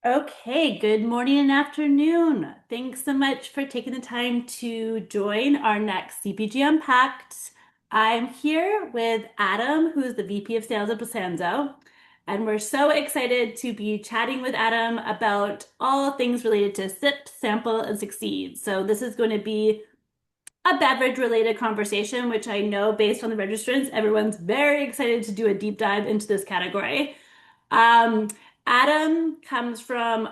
Okay, good morning and afternoon. Thanks so much for taking the time to join our next CPG Unpacked. I'm here with Adam, who's the VP of Sales at Sanzo, and we're so excited to be chatting with Adam about all things related to sip, sample, and succeed. So this is going to be a beverage related conversation, which I know based on the registrants, everyone's very excited to do a deep dive into this category. Um, Adam comes from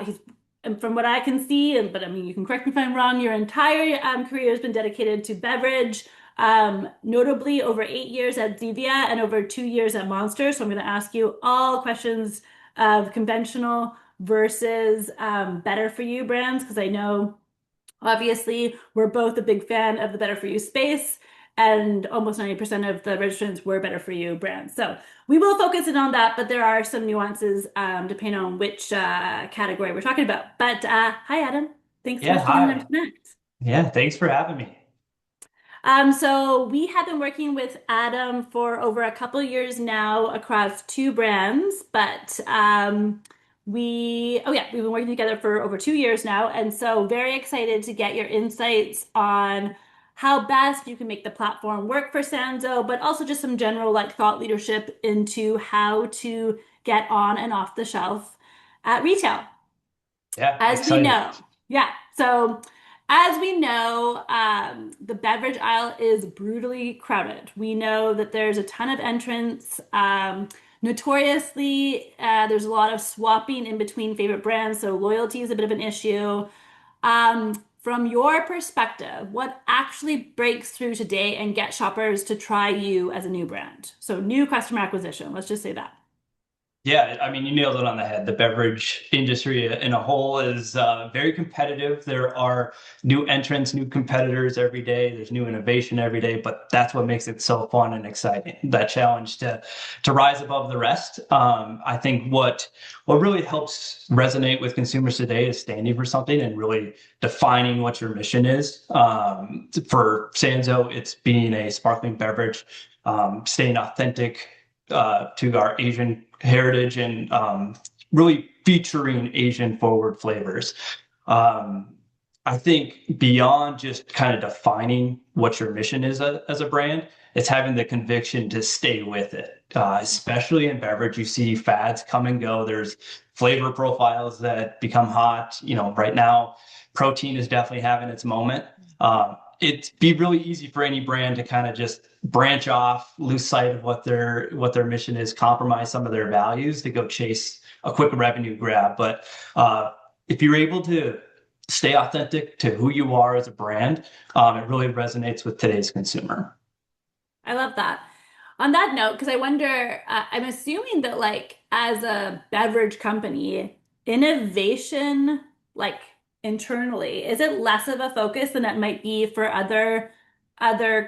he's and from what I can see, but I mean you can correct me if I'm wrong, your entire career has been dedicated to beverage, notably over 8 years at Zevia and over 2 years at Monster. So I'm going to ask you all questions of conventional versus better for you brands because I know obviously we're both a big fan of the better for you space. And almost 90% of the registrants were better for you brands. So we will focus in on that, but there are some nuances depending on which category we're talking about. But hi, Adam. Thanks so Yeah, much for taking the time to hi. connect. Yeah, thanks for having me. So we have been working with Adam for over a couple of years now across two brands, but we've been working together for over 2 years now, and so very excited to get your insights on how best you can make the platform work for Sanzo, but also just some general like thought leadership into how to get on and off the shelf at retail. Yeah, As we excited. know, yeah. So, as we know, the beverage aisle is brutally crowded. We know that there's a ton of entrants. Notoriously, there's a lot of swapping in between favorite brands, so loyalty is a bit of an issue. From your perspective, what actually breaks through today and gets shoppers to try you as a new brand? So, new customer acquisition, let's just say that. Yeah, I mean, you nailed it on the head. The beverage industry in a whole is very competitive. There are new entrants, new competitors every day. There's new innovation every day, but that's what makes it so fun and exciting. That challenge to rise above the rest. I think what really helps resonate with consumers today is standing for something and really defining what your mission is. For Sanzo, it's being a sparkling beverage, staying authentic to our Asian heritage and really featuring Asian forward flavors. Um, I think beyond just kind of defining what your mission is as a brand, it's having the conviction to stay with it. Especially in beverage, you see fads come and go. There's flavor profiles that become hot. You know, right now, protein is definitely having its moment. It'd be really easy for any brand to kind of just branch off, lose sight of what their mission is, compromise some of their values to go chase a quick revenue grab. But if you're able to stay authentic to who you are as a brand, it really resonates with today's consumer. I love that. On that note, because I wonder, I'm assuming that like as a beverage company, innovation, like internally, is it less of a focus than it might be for other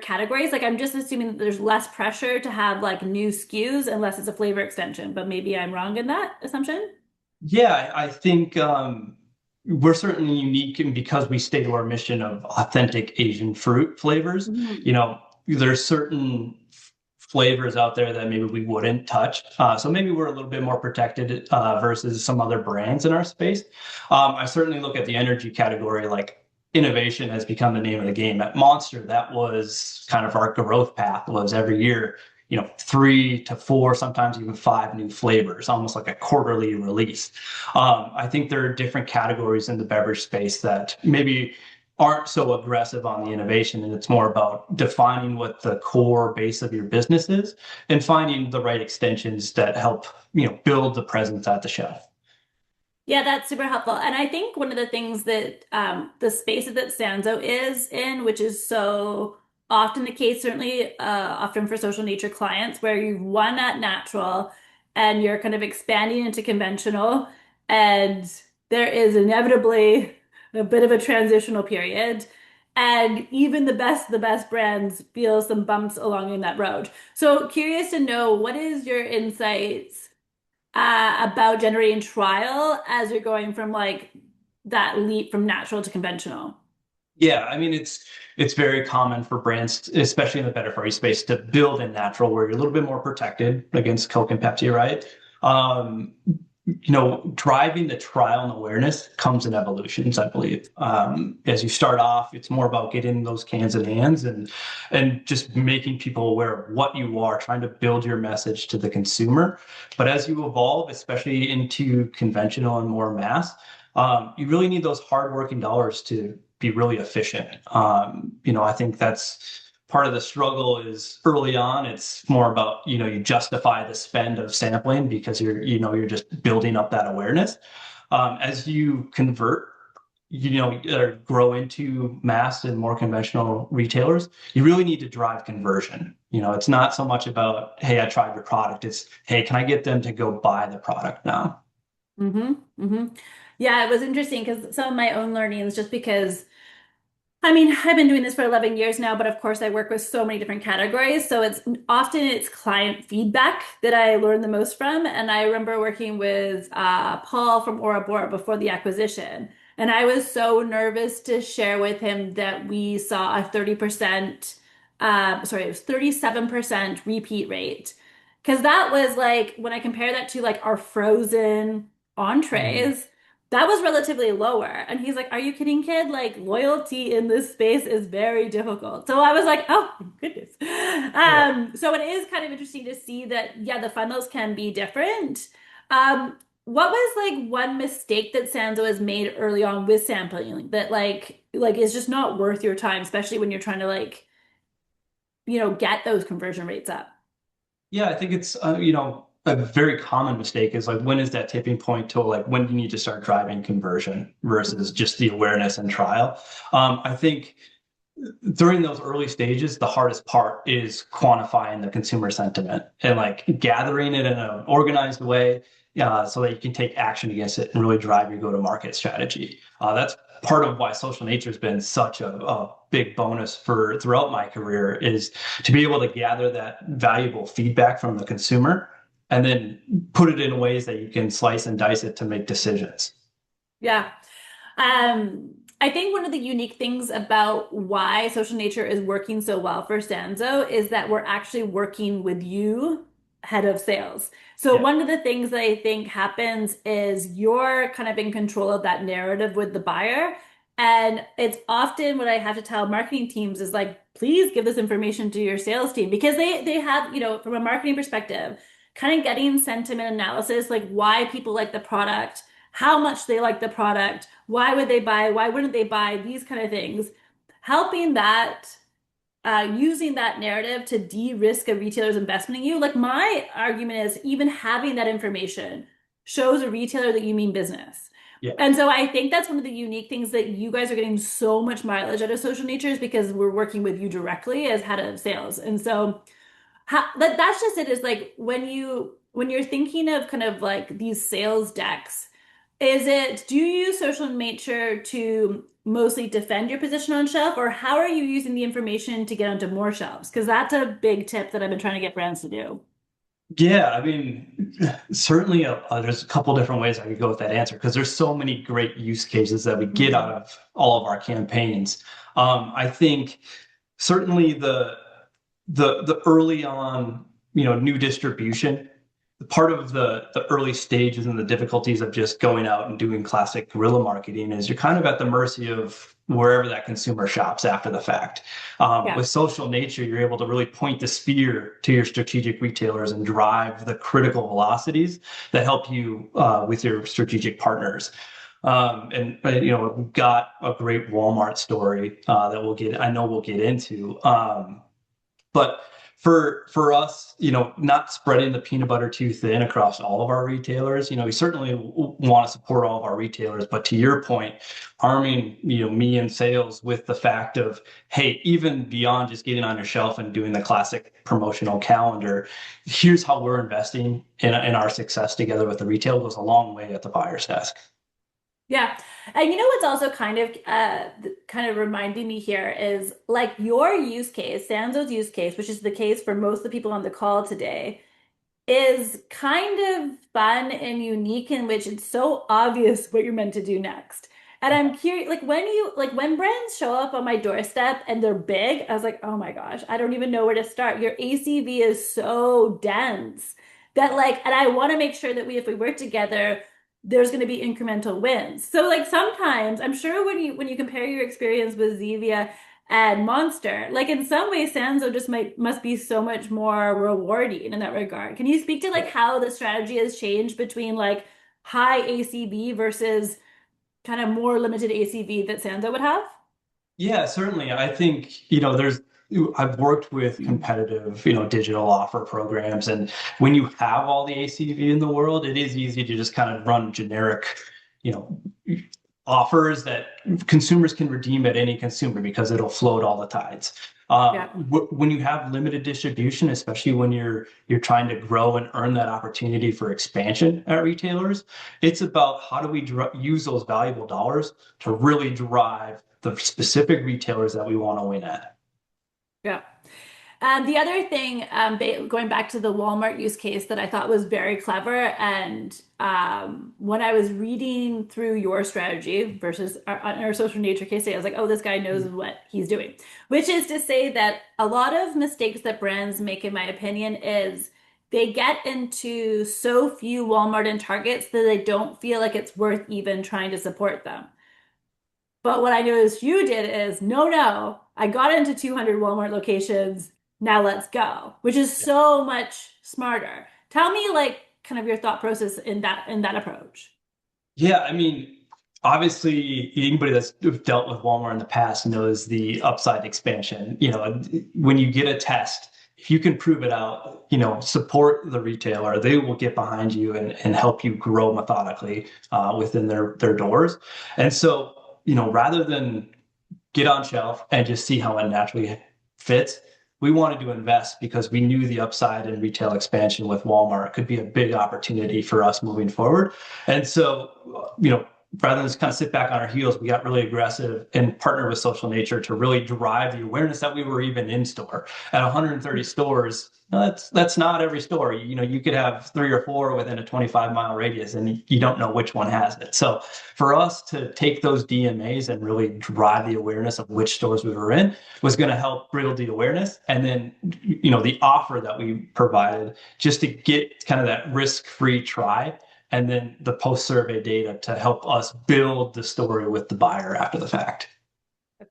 categories? Like I'm just assuming that there's less pressure to have like new SKUs unless it's a flavor extension, but maybe I'm wrong in that assumption. Yeah, I think we're certainly unique and because we stay to our mission of authentic Asian fruit flavors. You Mhm. know, there's certain flavors out there that maybe we wouldn't touch. So maybe we're a little bit more protected versus some other brands in our space. I certainly look at the energy category like innovation has become the name of the game. At Monster, that was kind of our growth path was every year, 3 to 4, sometimes even 5 new flavors, almost like a quarterly release. I think there are different categories in the beverage space that maybe aren't so aggressive on the innovation, and it's more about defining what the core base of your business is and finding the right extensions that help build the presence at the shelf. Yeah, that's super helpful. And I think one of the things that the spaces that Sanzo is in, which is so often the case, certainly often for social nature clients, where you've won at natural and you're kind of expanding into conventional, and there is inevitably a bit of a transitional period. And even the best brands feel some bumps along in that road. So curious to know what is your insights about generating trial as you're going from like that leap from natural to conventional. Yeah, I mean it's very common for brands, especially in the better for you space, to build in natural where you're a little bit more protected against Coke and Pepsi, right? Um, driving the trial and awareness comes in evolutions, I believe. As you start off, it's more about getting those cans in hands and just making people aware of what you are, trying to build your message to the consumer. But as you evolve, especially into conventional and more mass, you really need those hardworking dollars to be really efficient. I think that's part of the struggle is early on, it's more about, you justify the spend of sampling because you're just building up that awareness. As you convert, or grow into mass and more conventional retailers, you really need to drive conversion. It's not so much about, hey, I tried your product. It's, hey, can I get them to go buy the product now? Mm-hmm. Mm-hmm. Yeah, it was interesting because some of my own learnings, just because I mean, I've been doing this for 11 years now, but of course I work with so many different categories. So it's client feedback that I learn the most from. And I remember working with Paul from Ora Bora before the acquisition. And I was so nervous to share with him that we saw a 30%, it was 37% repeat rate. Because that was like, when I compare that to like our frozen Mhm. entrees, that was relatively lower. And he's like, "Are you kidding, kid? Like, loyalty in this space is very difficult." So I was like, "Oh, goodness." Yeah. So it is kind of interesting to see that, yeah, the funnels can be different. Um, what was like one mistake that Sanzo has made early on with sampling that like is just not worth your time, especially when you're trying to like, get those conversion rates up? Yeah, I think it's a very common mistake is like when is that tipping point to like when you need to start driving conversion versus Mhm. just the awareness and trial. I think during those early stages, the hardest part is quantifying the consumer sentiment and like gathering it in an organized way, so that you can take action against it and really drive your go-to-market strategy. That's part of why social nature has been such a big bonus for throughout my career is to be able to gather that valuable feedback from the consumer and then put it in ways that you can slice and dice it to make decisions. Yeah. I think one of the unique things about why social nature is working so well for Sanzo is that we're actually working with you, head of sales. So Yeah. one of the things that I think happens is you're kind of in control of that narrative with the buyer. And it's often what I have to tell marketing teams is like, please give this information to your sales team because they have, from a marketing perspective, kind of getting sentiment analysis, like why people like the product, how much they like the product, why would they buy, why wouldn't they buy, these kind of things. Helping that, using that narrative to de-risk a retailer's investment in you. Like my argument is even having that information shows a retailer that you mean business. Yeah. And so I think that's one of the unique things that you guys are getting so much mileage out of social nature is because we're working with you directly as head of sales. And so that's just it is like when you're thinking of kind of like these sales decks, do you use social nature to mostly defend your position on shelf, or how are you using the information to get onto more shelves? Because that's a big tip that I've been trying to get brands to do. Yeah, I mean, certainly there's a couple different ways I could go with that answer because there's so many great use cases that we get out Mhm. of all of our campaigns. I think certainly the early on, new distribution, part of the early stages and the difficulties of just going out and doing classic guerrilla marketing is you're kind of at the mercy of wherever that consumer shops after the fact. Yeah. With social nature, you're able to really point the spear to your strategic retailers and drive the critical velocities that help you with your strategic partners. We've got a great Walmart story that I know we'll get into. But for us, not spreading the peanut butter too thin across all of our retailers, we certainly want to support all of our retailers. But to your point, arming, me and sales with the fact of, hey, even beyond just getting on your shelf and doing the classic promotional calendar, here's how we're investing in our success together with the retail goes a long way at the buyer's desk. Yeah. And you know what's also kind of reminding me here is like your use case, Sanzo's use case, which is the case for most of the people on the call today, is kind of fun and unique in which it's so obvious what you're meant to do next. And Yeah. I'm curious, like when brands show up on my doorstep and they're big, I was like, oh my gosh, I don't even know where to start. Your ACV is so dense that like, and I want to make sure that if we work together, there's going to be incremental wins. So like sometimes I'm sure when you compare your experience with Zevia and Monster, like in some ways Sanzo just must be so much more rewarding in that regard. Can you speak to like how the strategy has changed between like high ACV versus kind of more limited ACV that Sanzo would have? Yeah, certainly. I think, I've worked with competitive, digital offer programs, and when you have all the ACV in the world, it is easy to just kind of run generic, you know, offers that consumers can redeem at any consumer because it'll float all the tides. Yeah. When you have limited distribution, especially when you're trying to grow and earn that opportunity for expansion at retailers, it's about how do we use those valuable dollars to really drive the specific retailers that we want to win at. Yeah. The other thing, going back to the Walmart use case that I thought was very clever, and when I was reading through your strategy versus our social nature case study, I was like, oh, this guy knows what he's doing. Which is to say that a lot of mistakes that brands make, in my opinion, is they get into so few Walmart and Targets that they don't feel like it's worth even trying to support them. But what I noticed you did is no, no, I got into 200 Walmart locations. Now let's go, which is so much smarter. Tell me like kind of your thought process in that approach. Yeah, I mean, obviously, anybody that's dealt with Walmart in the past knows the upside expansion. When you get a test, if you can prove it out, support the retailer, they will get behind you and help you grow methodically within their doors. And so, rather than get on shelf and just see how it naturally fits. We wanted to invest because we knew the upside in retail expansion with Walmart could be a big opportunity for us moving forward. And so, rather than just kind of sit back on our heels, we got really aggressive and partnered with Social Nature to really drive the awareness that we were even in store. At 130 stores, that's not every store. You could have 3 or 4 within a 25-mile radius, and you don't know which one has it. So for us to take those DMAs and really drive the awareness of which stores we were in was going to help build the awareness. And then, the offer that we provided just to get kind of that risk-free try and then the post-survey data to help us build the story with the buyer after the fact.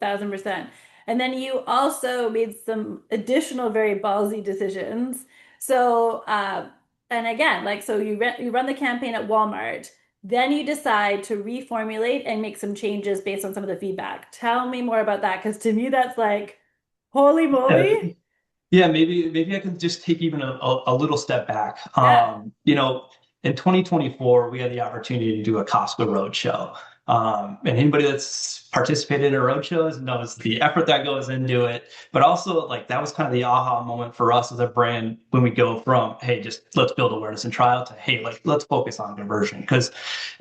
1,000%. And then you also made some additional very ballsy decisions. So, and again, like, so you run the campaign at Walmart, then you decide to reformulate and make some changes based on some of the feedback. Tell me more about that, because to me, that's like, holy Uh, moly. Yeah, maybe I can just take even a little step back. Yeah. In 2024, we had the opportunity to do a Costco roadshow. And anybody that's participated in a roadshow knows the effort that goes into it. But also, like that was kind of the aha moment for us as a brand when we go from, hey, just let's build awareness and trial to, hey, like let's focus on conversion. Because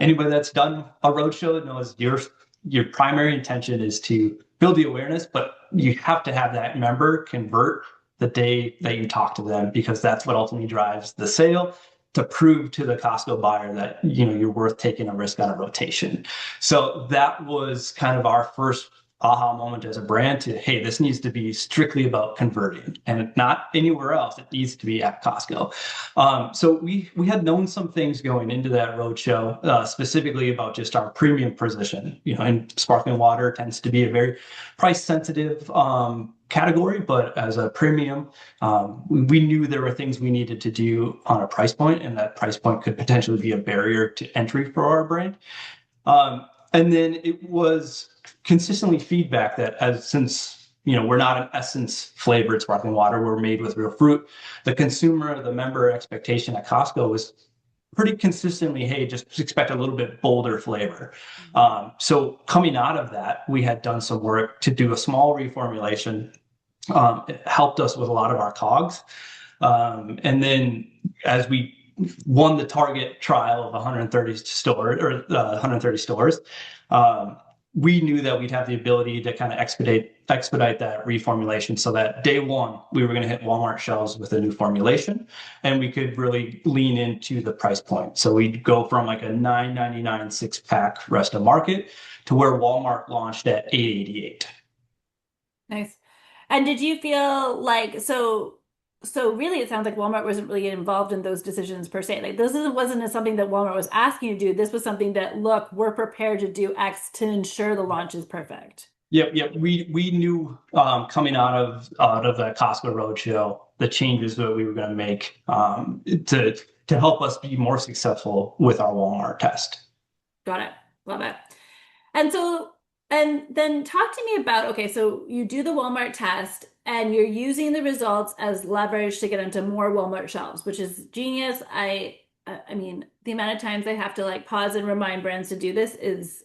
anybody that's done a roadshow knows your primary intention is to build the awareness, but you have to have that member convert the day that you talk to them because that's what ultimately drives the sale to prove to the Costco buyer that you're worth taking a risk on a rotation. So that was kind of our first aha moment as a brand to, hey, this needs to be strictly about converting and not anywhere else. It needs to be at Costco. So we had known some things going into that roadshow, specifically about just our premium position. And sparkling water tends to be a very price sensitive category, but as a premium, we knew there were things we needed to do on a price point, and that price point could potentially be a barrier to entry for our brand. And then it was consistently feedback that since we're not an essence flavored sparkling water, we're made with real fruit. The consumer, the member expectation at Costco was pretty consistently, hey, just expect a little bit bolder flavor. So coming out of that, we had done some work to do a small reformulation. It helped us with a lot of our COGS. And then as we won the target trial of 130 stores or 130 stores, we knew that we'd have the ability to kind of expedite that reformulation so that day one we were going to hit Walmart shelves with a new formulation and we could really lean into the price point. So we'd go from like a $9.99 6-pack rest of market to where Walmart launched at $8.88. Nice. And did you feel like so? So really, it sounds like Walmart wasn't really involved in those decisions per se. Like wasn't something that Walmart was asking you to do. This was something that, look, we're prepared to do X to ensure the launch is perfect. Yep, yep. We knew coming out of the Costco Roadshow the changes that we were going to make to help us be more successful with our Walmart test. Got it. Love it. And so, and then talk to me about, okay, so you do the Walmart test and you're using the results as leverage to get into more Walmart shelves, which is genius. I mean, the amount of times I have to like pause and remind brands to do this is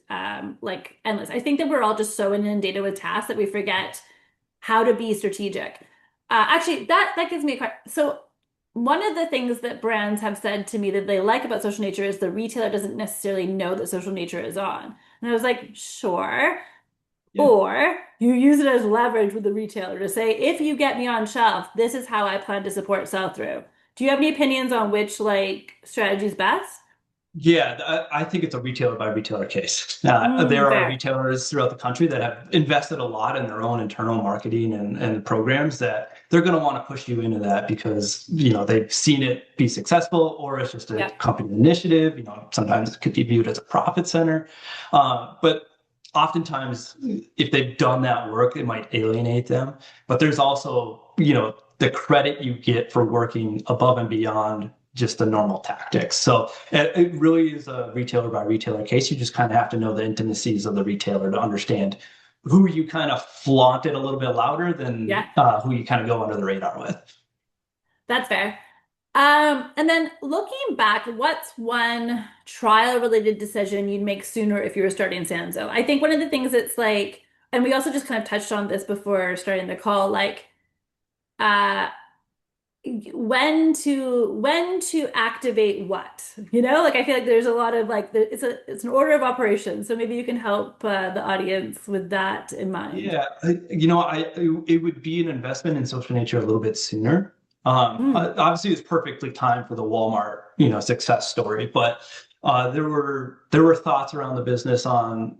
like endless. I think that we're all just so inundated with tasks that we forget how to be strategic. Actually, that gives me a question. So one of the things that brands have said to me that they like about social nature is the retailer doesn't necessarily know that social nature is on. And I was like, sure. Yeah. Or you use it as leverage with the retailer to say, if you get me on shelf, this is how I plan to support sell-through. Do you have any opinions on which like strategy is best? Yeah, I think it's a retailer by retailer case. There are Fair. retailers throughout the country that have invested a lot in their own internal marketing and programs that they're going to want to push you into that because, they've seen it be successful or it's just a Yeah. company initiative. Sometimes it could be viewed as a profit center. But oftentimes, if they've done that work, it might alienate them. But there's also, the credit you get for working above and beyond just the normal tactics. So it really is a retailer by retailer case. You just kind of have to know the intimacies of the retailer to understand who you kind of flaunt it a little bit louder Yeah. than who you kind of go under the radar with. That's fair. And then looking back, what's one trial related decision you'd make sooner if you were starting Sanzo? I think one of the things that's like, and we also just kind of touched on this before starting the call, like uh when to activate what, like I feel like there's a lot of like it's an order of operations. So maybe you can help the audience with that in mind. Yeah, it would be an investment in social nature a little bit sooner. Mm, Obviously, it's perfectly timed for the Walmart, success story, but there were thoughts around the business on,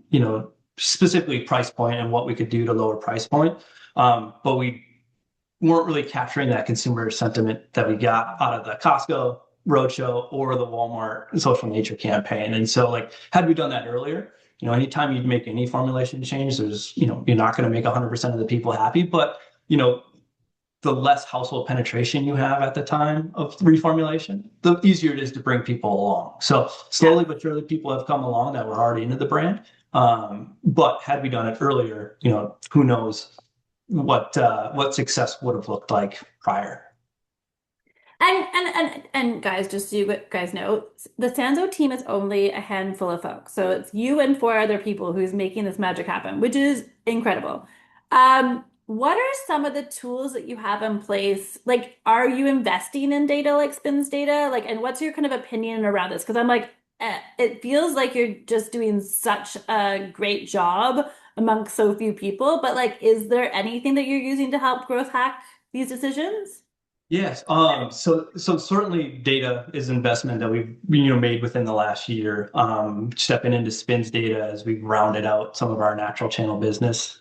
specifically price point and what we could do to lower price point. But we weren't really capturing that consumer sentiment that we got out of the Costco roadshow or the Walmart social nature campaign. And so, like, had we done that earlier, anytime you'd make any formulation change, you're not going to make 100% of the people happy, but, the less household penetration you have at the time of reformulation, the easier it is to bring people along. So yeah. slowly but surely, people have come along that were already into the brand. But had we done it earlier, who knows what success would have looked like prior. And guys, just so you guys know, the Sanzo team is only a handful of folks. So it's you and four other people who's making this magic happen, which is incredible. What are some of the tools that you have in place? Like, are you investing in data like Spins data? Like, and what's your kind of opinion around this? Because I'm like, it feels like you're just doing such a great job amongst so few people, but like, is there anything that you're using to help growth hack these decisions? Yes. So certainly data is investment that we've made within the last year. Stepping into Spins data as we've rounded out some of our natural channel business.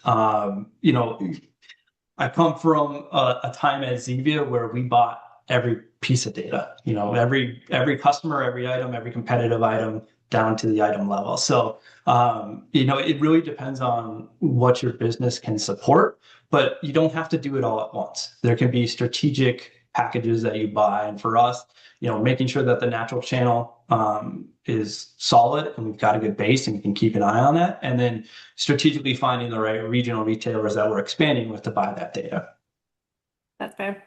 I come from a time at Zevia where we bought every piece of data, every customer, every item, every competitive item down to the item level. So, it really depends on what your business can support, but you don't have to do it all at once. There can be strategic packages that you buy. And for us, making sure that the natural channel is solid and we've got a good base and we can keep an eye on that. And then strategically finding the right regional retailers that we're expanding with to buy that data. That's fair.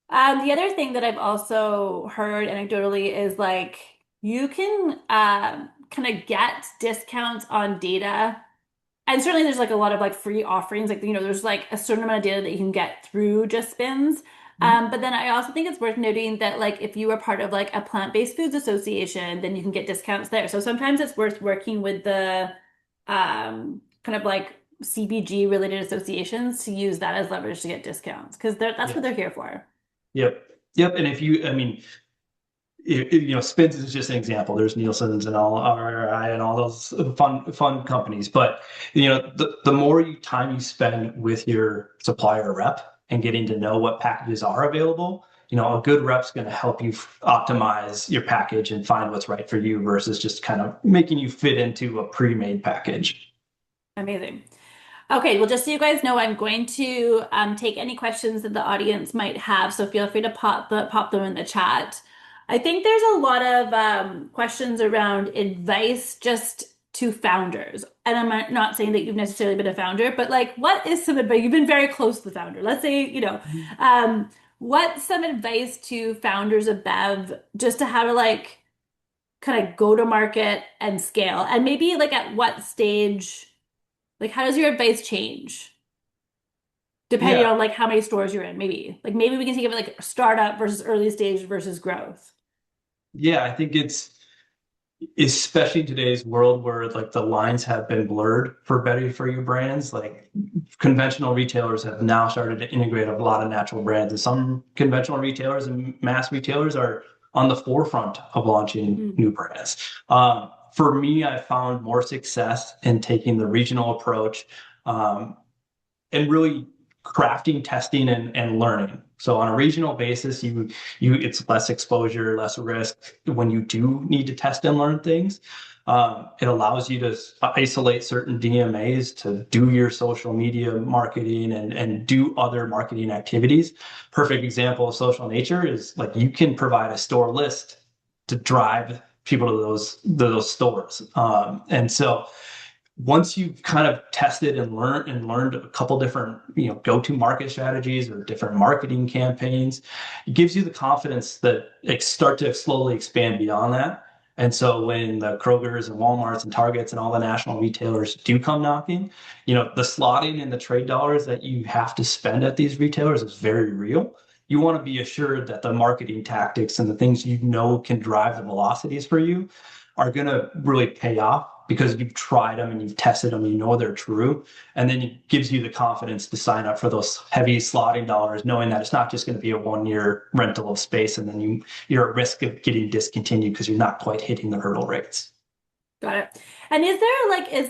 The other thing that I've also heard anecdotally is like you can kind of get discounts on data. And certainly there's like a lot of like free offerings. Like, there's like a certain amount of data that you can get through just spins. But then I also think it's worth noting that like if you are part of like a plant-based foods association, then you can get discounts there. So sometimes it's worth working with the kind of like CPG related associations to use that as leverage to get discounts because that's what Yes. they're here for. Yep. Yep. And if you, I mean, Spins is just an example. There's Nielsen's and all RRI and all those fun companies. But the more time you spend with your supplier rep and getting to know what packages are available, a good rep's going to help you optimize your package and find what's right for you versus just kind of making you fit into a pre-made package. Amazing. Okay, well, just so you guys know, I'm going to take any questions that the audience might have, so feel free to pop them in the chat. I think there's a lot of questions around advice just to founders, and I'm not saying that you've necessarily been a founder, but like, what is some advice? You've been very close to the founder. Let's say, what's some advice to founders of Bev just to how to like kind of go to market and scale, and maybe like at what stage? Like, how does your advice change depending Yeah, on like how many stores you're in? Maybe we can think of it like startup versus early stage versus growth. yeah, I think it's especially in today's world where like the lines have been blurred for better for you brands. Like conventional retailers have now started to integrate a lot of natural brands, and some conventional retailers and mass retailers are on the forefront of launching Mm. new brands. For me, I found more success in taking the regional approach, um, and really crafting, testing, and learning. So on a regional basis, it's less exposure, less risk when you do need to test and learn things. It allows you to isolate certain DMAs to do your social media marketing and do other marketing activities. Perfect example of social nature is like you can provide a store list to drive people to those stores. And so once you've kind of tested and learned a couple different go-to market strategies or different marketing campaigns, it gives you the confidence that start to slowly expand beyond that. And so when the Krogers and Walmarts and Targets and all the national retailers do come knocking, the slotting and the trade dollars that you have to spend at these retailers is very real. You want to be assured that the marketing tactics and the things can drive the velocities for you are going to really pay off because you've tried them and you've tested them, they're true. And then it gives you the confidence to sign up for those heavy slotting dollars, knowing that it's not just going to be a 1 year rental of space. And then you're at risk of getting discontinued because you're not quite hitting the hurdle rates. Got it. And is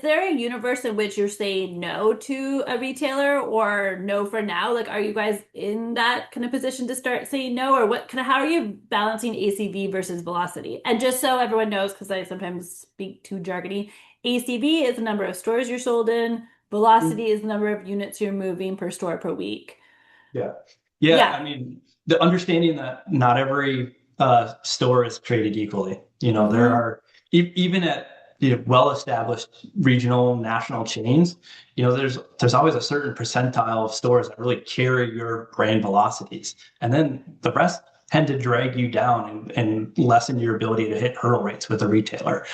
there a universe in which you're saying no to a retailer or no for now? Like, are you guys in that kind of position to start saying no, or what kind of how are you balancing ACV versus velocity? And just so everyone knows, because I sometimes speak too jargony, ACV is the number of stores you're sold in, velocity is the number of units you're moving per store per week. Yeah. Yeah. Yeah. I mean, the understanding that not every store is created equally. There Hmm. are, even at well-established regional, national chains, there's always a certain percentile of stores that really carry your brand velocities. And then the rest tend to drag you down and lessen your ability to hit hurdle rates with a retailer.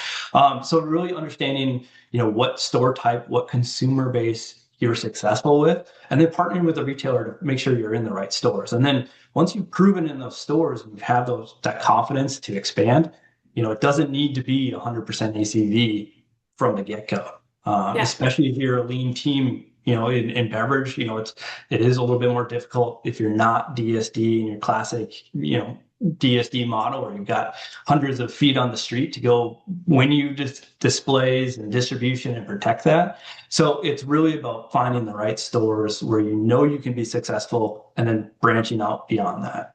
So really understanding, what store type, what consumer base you're successful with, and then partnering with a retailer to make sure you're in the right stores. And then once you've proven in those stores and you have that confidence to expand, it doesn't need to be 100% ACV from the get-go. Yeah. Especially if you're a lean team, in beverage, it is a little bit more difficult if you're not DSD in your classic, DSD model, where you've got hundreds of feet on the street to go win you displays and distribution and protect that. So it's really about finding the right stores where you can be successful and then branching out beyond that.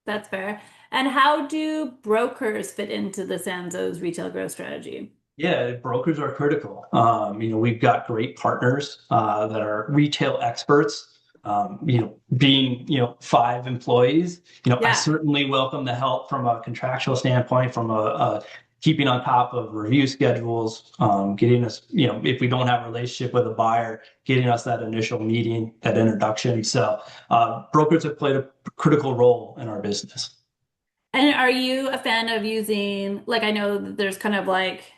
That's fair. And how do brokers fit into the Sanzo's retail growth strategy? Yeah, brokers are critical. We've got great partners that are retail experts. Being 5 employees, I Yeah. certainly welcome the help from a contractual standpoint, from a keeping on top of review schedules, getting us, if we don't have a relationship with a buyer, getting us that initial meeting, that introduction. So brokers have played a critical role in our business. And are you a fan of using, like, I know that there's kind of like,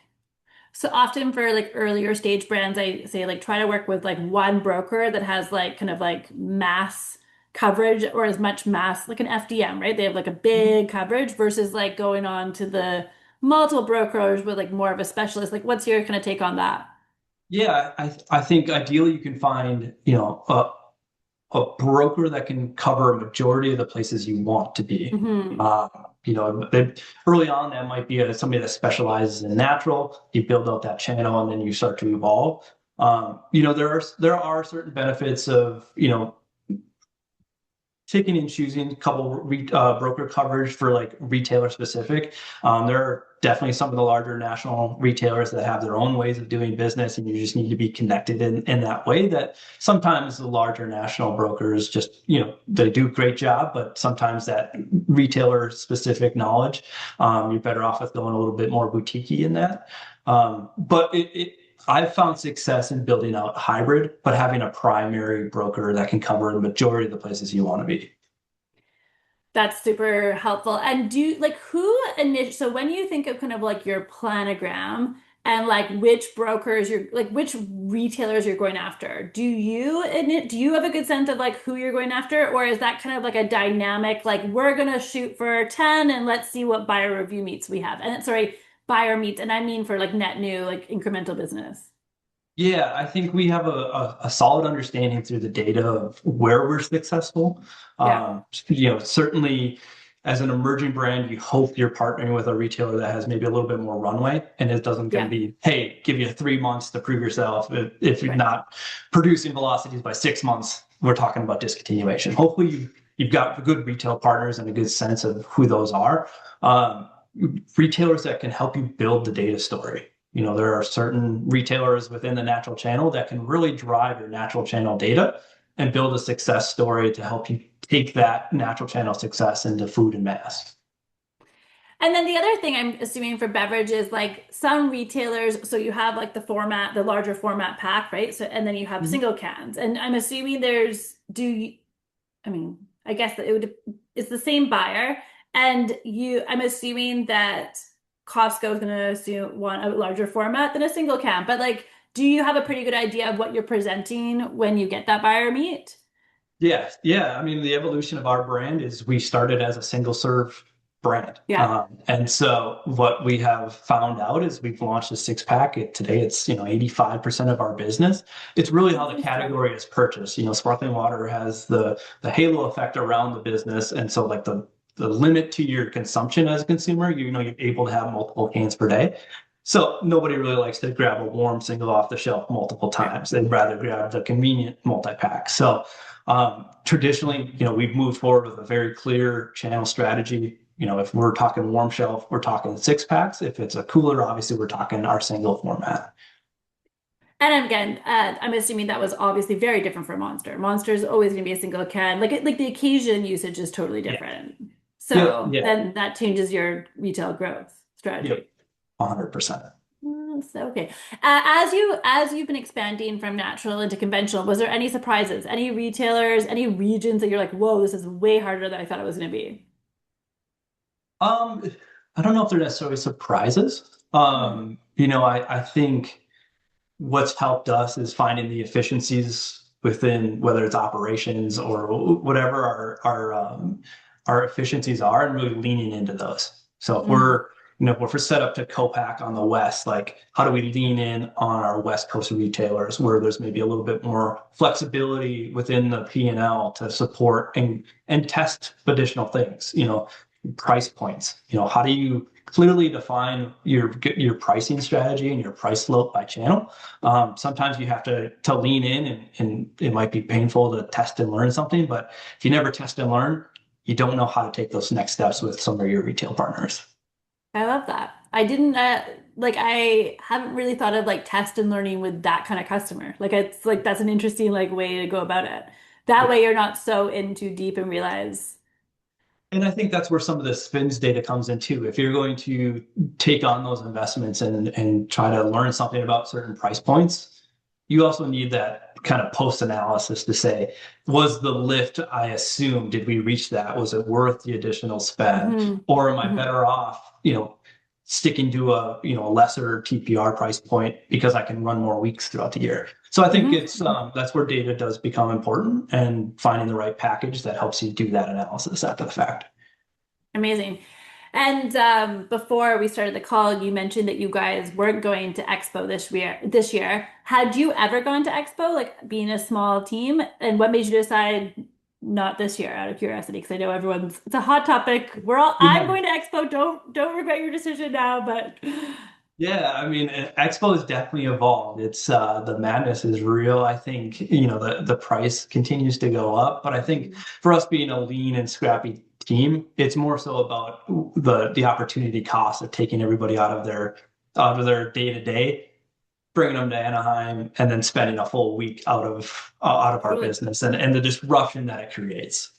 so often for like earlier stage brands, I say like try to work with like one broker that has like kind of like mass coverage or as much mass, like an FDM, right? They have like a big coverage versus like going on to the multiple brokers with like more of a specialist. Like, what's your kind of take on that? Yeah, I think ideally you can find, a broker that can cover a majority of the places you want to be. Hmm. Uh, Early on, that might be somebody that specializes in natural. You build out that channel, and then you start to evolve. There are certain benefits of picking and choosing a couple broker coverage for like retailer specific. There are definitely some of the larger national retailers that have their own ways of doing business, and you just need to be connected in that way. That sometimes the larger national brokers just, they do a great job, but sometimes that retailer specific knowledge, you're better off with going a little bit more boutique in that. But I've found success in building out hybrid, but having a primary broker that can cover the majority of the places you want to be. That's super helpful. And do you like so when you think of kind of like your planogram and like which brokers you're like which retailers you're going after, do you have a good sense of like who you're going after, or is that kind of like a dynamic, like we're gonna shoot for 10 and let's see what buyer review meets we have? And sorry, buyer meets, and I mean for like net new, like incremental business. Yeah, I think we have a solid understanding through the data of where we're successful. Yeah. Certainly as an emerging brand, you hope you're partnering with a retailer that has maybe a little bit more runway, and it doesn't going to Yeah. be, hey, give you 3 months to prove yourself. If you're Right. not producing velocities by 6 months, we're talking about discontinuation. Hopefully, you've got good retail partners and a good sense of who those are. Um, Retailers that can help you build the data story. There are certain retailers within the natural channel that can really drive your natural channel data and build a success story to help you take that natural channel success into food and mass. And then the other thing I'm assuming for beverage is like some retailers, so you have like the format, the larger format pack, right? So and then you have Mhm. single cans. And I'm assuming there's do you, I mean, I guess that it's the same buyer. And I'm assuming that Costco is gonna assume want a larger format than a single can. But like, do you have a pretty good idea of what you're presenting when you get that buyer meet? Yeah, yeah. I mean, the evolution of our brand is we started as a single serve brand. Yeah. And so what we have found out is we've launched a six pack. Today it's, 85% of our business. It's really how the Nice job. category is purchased. Sparkling water has the halo effect around the business. And so like the limit to your consumption as a consumer, you're able to have multiple cans per day. So nobody really likes to grab a warm single off the shelf multiple Right. times. They'd rather grab the convenient multi-pack. So traditionally, we've moved forward with a very clear channel strategy. If we're talking warm shelf, we're talking six packs. If it's a cooler, obviously we're talking our single format. And again, I'm assuming that was obviously very different from Monster. Monster is always going to be a single can. Like the occasion usage is totally Yeah. different. Yep. So Yeah. then that changes your retail growth Yep. strategy. 100%. So okay. As you've been expanding from natural into conventional, was there any surprises? Any retailers, any regions that you're like, whoa, this is way harder than I thought it was going to be? Um, I don't know if they're necessarily surprises. Hmm. I think what's helped us is finding the efficiencies within whether it's operations or whatever our efficiencies are and really leaning into those. So if Hmm. we're set up to co-pack on the West, like how do we lean in on our West Coast retailers where there's maybe a little bit more flexibility within the P&L to support and test additional things, price points. How do you clearly define your pricing strategy and your price slope by channel? Sometimes you have to lean in and it might be painful to test and learn something, but if you never test and learn, you don't know how to take those next steps with some of your retail partners. I love that. I didn't like I haven't really thought of like test and learning with that kind of customer. Like it's like that's an interesting like way to go about it. That Yeah. way you're not so in too deep and realize. And I think that's where some of the spins data comes in too. If you're going to take on those investments and try to learn something about certain price points, you also need that kind of post analysis to say, was the lift I assumed, did we reach that? Was it worth the additional spend? Hmm. Or am I Hmm. better off, sticking to a lesser TPR price point because I can run more weeks throughout the year? So I think it's Hmm. that's where data does become important and finding the right package that helps you do that analysis after the fact. Amazing. And before we started the call, you mentioned that you guys weren't going to Expo this year. This year, had you ever gone to Expo, like being a small team? And what made you decide not this year, out of curiosity? Because I know it's a hot topic. I'm Yeah. going to Expo. Don't regret your decision now, but Yeah, I mean, Expo has definitely evolved. It's the madness is real. I think, the price continues to go up, but I think Mhm. for us being a lean and scrappy team, it's more so about the opportunity cost of taking everybody out of their day to day, bringing them to Anaheim, and then spending a full week out of our Totally. business and the disruption that it creates.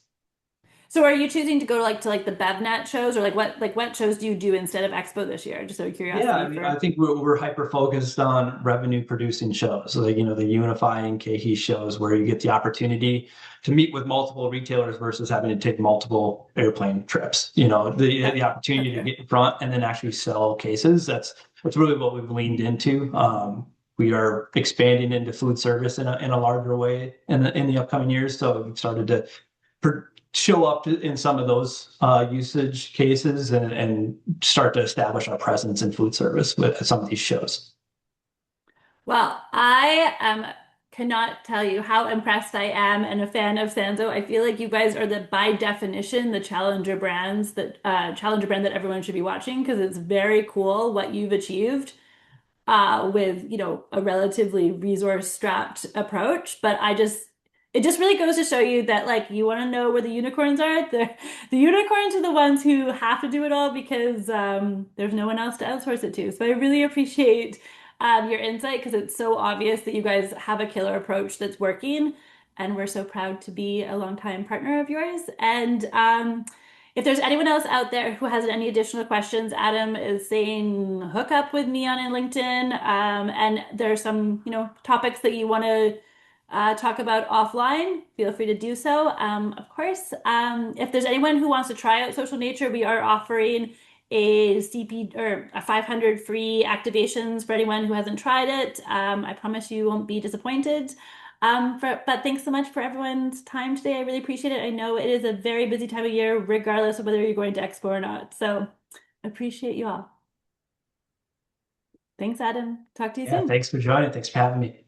So are you choosing to go to like the BevNet shows, or like what shows do you do instead of Expo this year? Just out of Yeah, curiosity I mean, I for. think we're hyper focused on revenue producing shows, so like the unifying KE shows where you get the opportunity to meet with multiple retailers versus having to take multiple airplane trips. Yeah, The opportunity that's to fair. get in front and then actually sell cases. That's really what we've leaned into. We are expanding into food service in a larger way in the upcoming years. So we've started to show up in some of those usage cases and start to establish our presence in food service with some of these shows. Well, I cannot tell you how impressed I am and a fan of Sanzo. I feel like you guys are by definition the challenger brand that everyone should be watching because it's very cool what you've achieved with, a relatively resource-strapped approach. But it just really goes to show you that, like, you want to know where the unicorns are. The unicorns are the ones who have to do it all because there's no one else to outsource it to. So I really appreciate your insight because it's so obvious that you guys have a killer approach that's working. And we're so proud to be a longtime partner of yours. And if there's anyone else out there who has any additional questions, Adam is saying hook up with me on LinkedIn. And there's some, topics that you want to talk about offline, feel free to do so. Of course, if there's anyone who wants to try out Social Nature, we are offering a CP or a 500 free activations for anyone who hasn't tried it. I promise you won't be disappointed. But thanks so much for everyone's time today. I really appreciate it. I know it is a very busy time of year, regardless of whether you're going to Expo or not. So appreciate you all. Thanks, Adam. Talk to you Yeah, soon. thanks for joining. Thanks for having me.